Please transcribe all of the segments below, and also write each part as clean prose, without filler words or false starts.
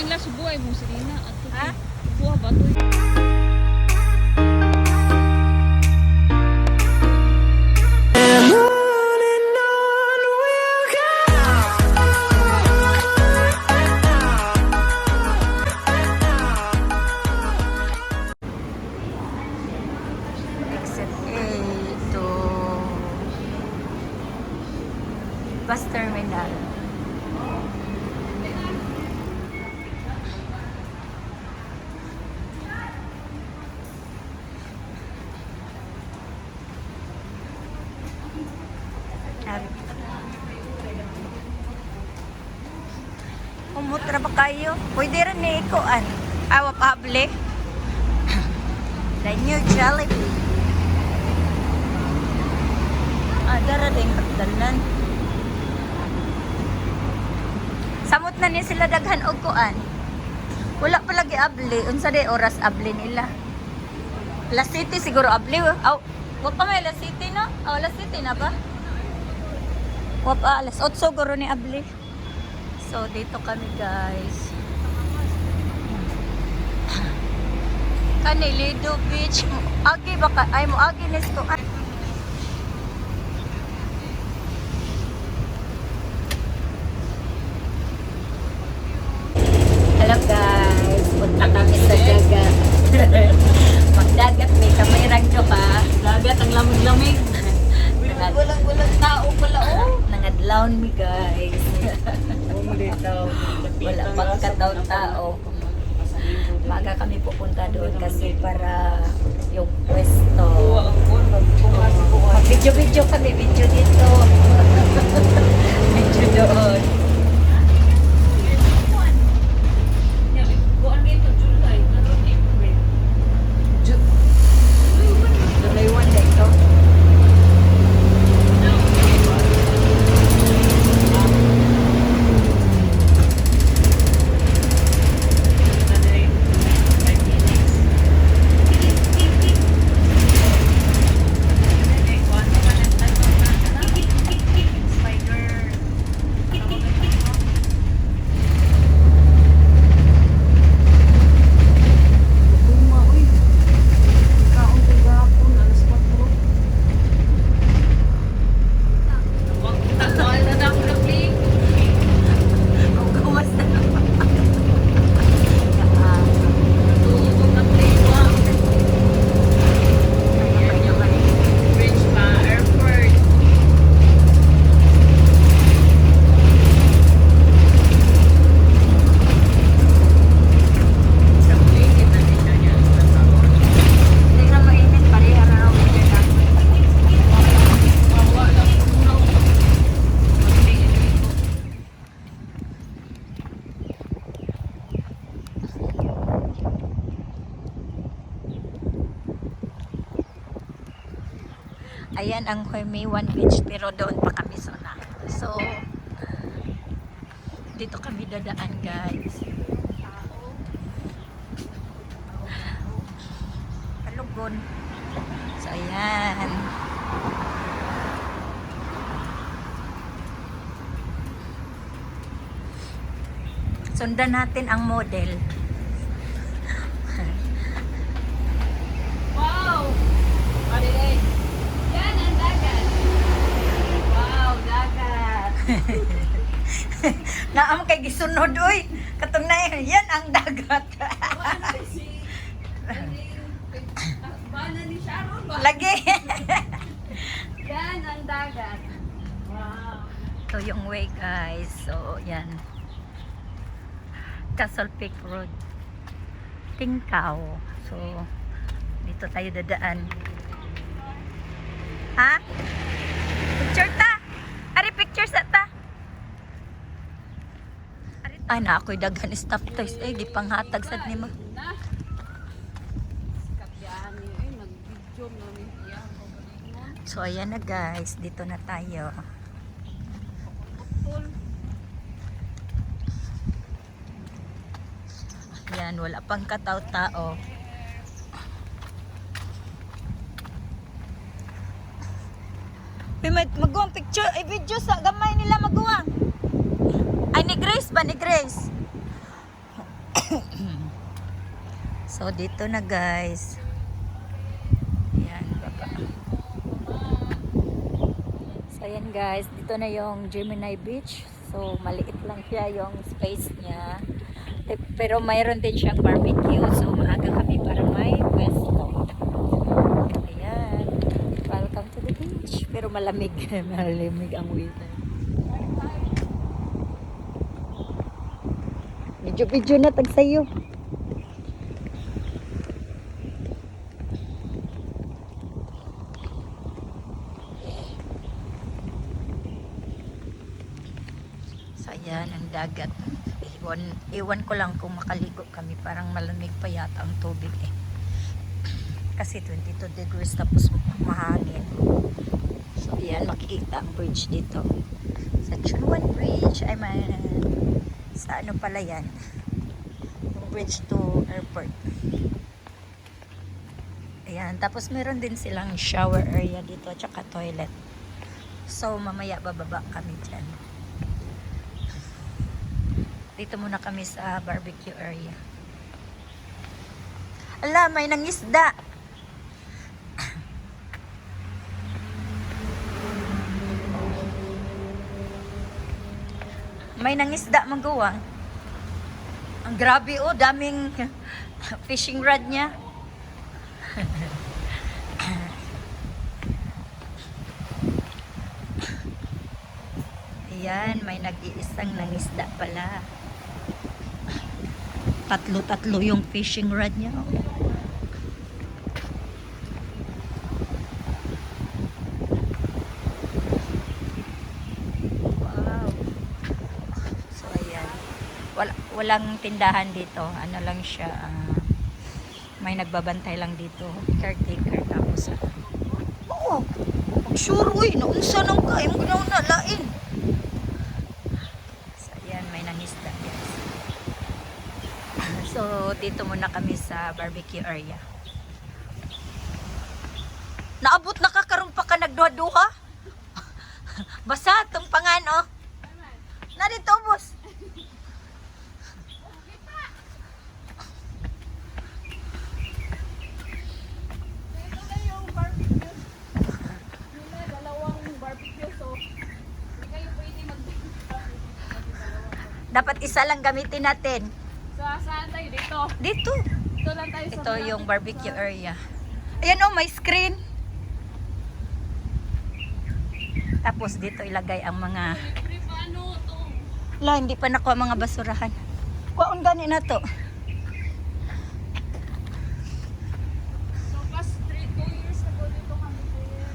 nila subuhay mo sirina at Ha? buha ba to? Exit A to bus terminal. Umutra ba kayo? Pwede rin ni ikuan. Awa pable. The new Jollibee. Dara din pagdalan. Samot na ni sila daghan og kuan. Wala pa lagi abli. Unsa day oras abli nila? Las City siguro abli. Aw, wa pa may Las City no? Aw, Las City na ba? Wa pa alas 8 siguro ni abli. So dito kami guys. Kani Lido Beach. Agi baka ay mo agi nes ko. Hello guys, punta kami sa dagat. Magdagat may kamay ragdo ka. Dagat ang lamig-lamig. Walang tao pala oh. Nangadlaw mi guys. Wala pang kataw-tao. Maga kami pupunta doon kasi para yung pwesto. Video-video kami, video dito. Video doon. July 1 na ito. Ayan ang Huemewan Beach pero doon pa kami sa una. So dito kami dadaan guys. Kalugon. So ayan. Sundan natin ang model. Wow! Yan ang dagat. Wow, dagat. Naam kay gisunod oy. Katong na yan ang dagat. Bana ni Sharon ba? Lagi. Yan ang dagat. Wow. Ito yung way guys. So yan. Castle Peak Road. Tingkaw. So dito tayo dadaan. Ha? Picture ta. Ari picture sa ta. Ay na ako'y daghan stop toys. Eh, gipanghatag sad ni mo. So ayan na guys, dito na tayo. Ayan, wala pang katao-tao. Magawang picture, ay video sa gamay nila magawang. Ay ni Grace ba? Ni Grace? So, dito na guys. Yan, baba. So, yan guys. Dito na yung Gemini Beach. So, maliit lang siya yung space niya. Pero mayroon din siyang barbecue. So, maaga kami para may pwesto. Ayan. Welcome to the beach. Pero malamig. Malamig ang weather. Medyo na tag sa'yo. So, ayan ang dagat. Iwan ko lang kung makaligo kami. Parang malamig pa yata ang tubig eh. Kasi 22 degrees tapos mahangin. So, ayan. Makikita ang bridge dito. Sa Chuan Bridge. Ay man. Sa ano pala yan? Yung bridge to airport. Ayan. Tapos meron din silang shower area dito. Tsaka toilet. So, mamaya bababa kami dyan. Dito muna kami sa barbecue area. Ala, may nangisda. May nangisda magawa. Ang grabe oh, daming fishing rod niya. Ayan, may nag-iisang nangisda pala. Tatlo yung fishing rod niya. Wow. So, ayan. Walang tindahan dito. Ano lang siya. May nagbabantay lang dito. Caretaker. Tapos, oo. Sure, uy. Naunsa nang kain. Ganoon na lain. So, ayan. May nangisda, guys. So, dito muna kami sa barbecue area. Naabot na ka karon pa ka nagduha-duha? Basa itong pangano. Narito, boss. Ito na yung barbecue. Nila, dalawang barbecue. So, hindi kayo pwede Dapat isa lang gamitin natin. So, saan tayo? Dito. Dito. Dito lang tayo sa Ito malapit yung barbecue sa- area. Ayan oh, may screen. Tapos dito ilagay ang mga... Libre pa ano to? Wala, hindi pa nakuha mga basurahan. Kuwaon gani na to. So, past 2 years ago dito kami here.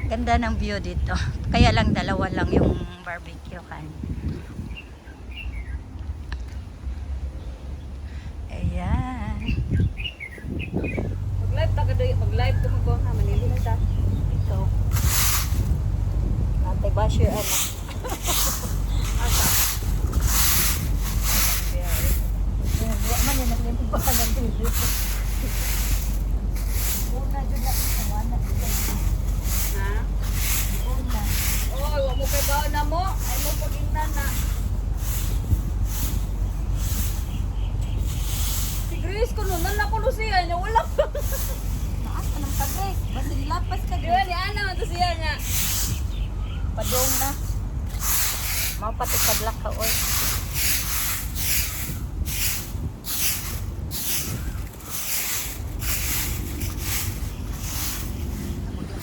Ganda ng view dito. Kaya lang dalawa lang yung barbecue kan. Ayan. Mag-live ta kadoy, mag-live ko magbuang ha, manili na ta. Ito. Ate Basher ano. Asa? Wala man yan naglimpahan ng video. Una dyan na. Wala. Ha? Una. Oy, wa mo kay baon na mo. Ay mo pagingnan na. Si Grace ko nun, nalakulo siya niya. Wala pa. Naas ka ng kagay. Basing lapas ka Di ba ni Ana man to siya niya? Padong na. Mau pati padlak ka oy.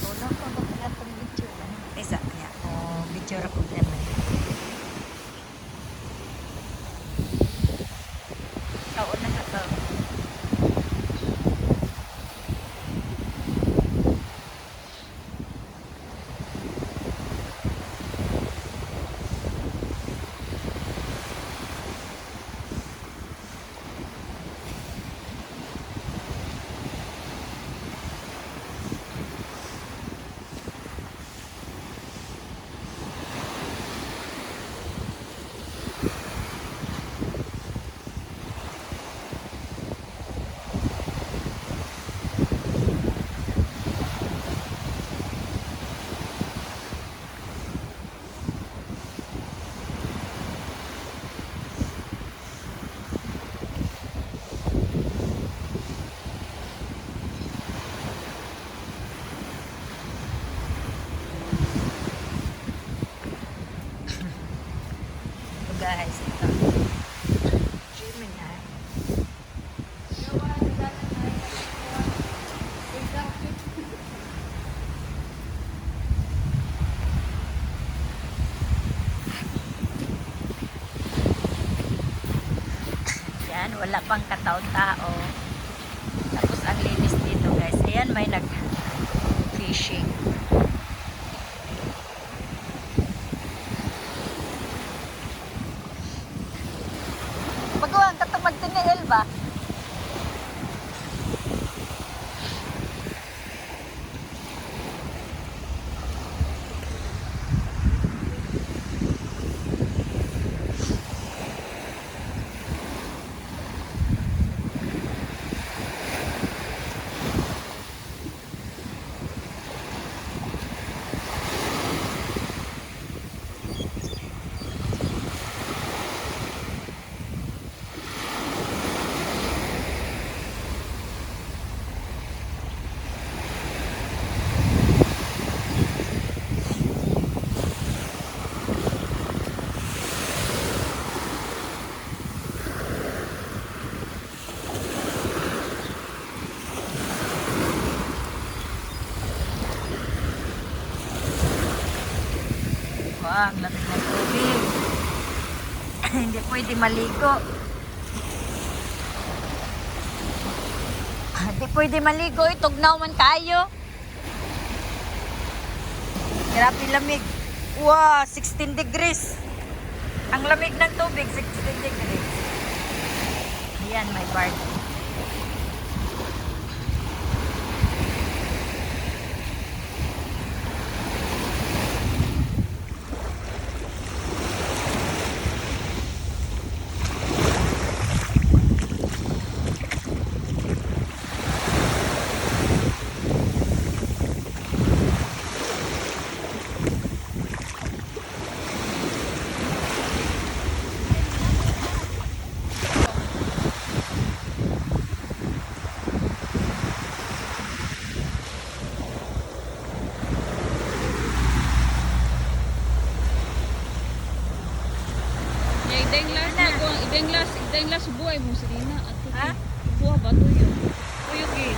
Wala ko ba pala itong video? Isa niya. Oh, video ra ko naman. Taon na to. Ayan, wala pang katao-tao. Tapos ang linis dito guys. Ayan, may nag-fishing. Pagawang katong magtiniil ba? Wow, ang lamig ng tubig. Hindi pwede maligo. Hindi pwede maligo. Tugnaw man kayo. Grabe lamig. Wow, 16 degrees. Ang lamig ng tubig, 16 degrees. Ayan, may bar. Idenglas buhay mo sirina at Ha? buha ba to yun? Tuyog eh.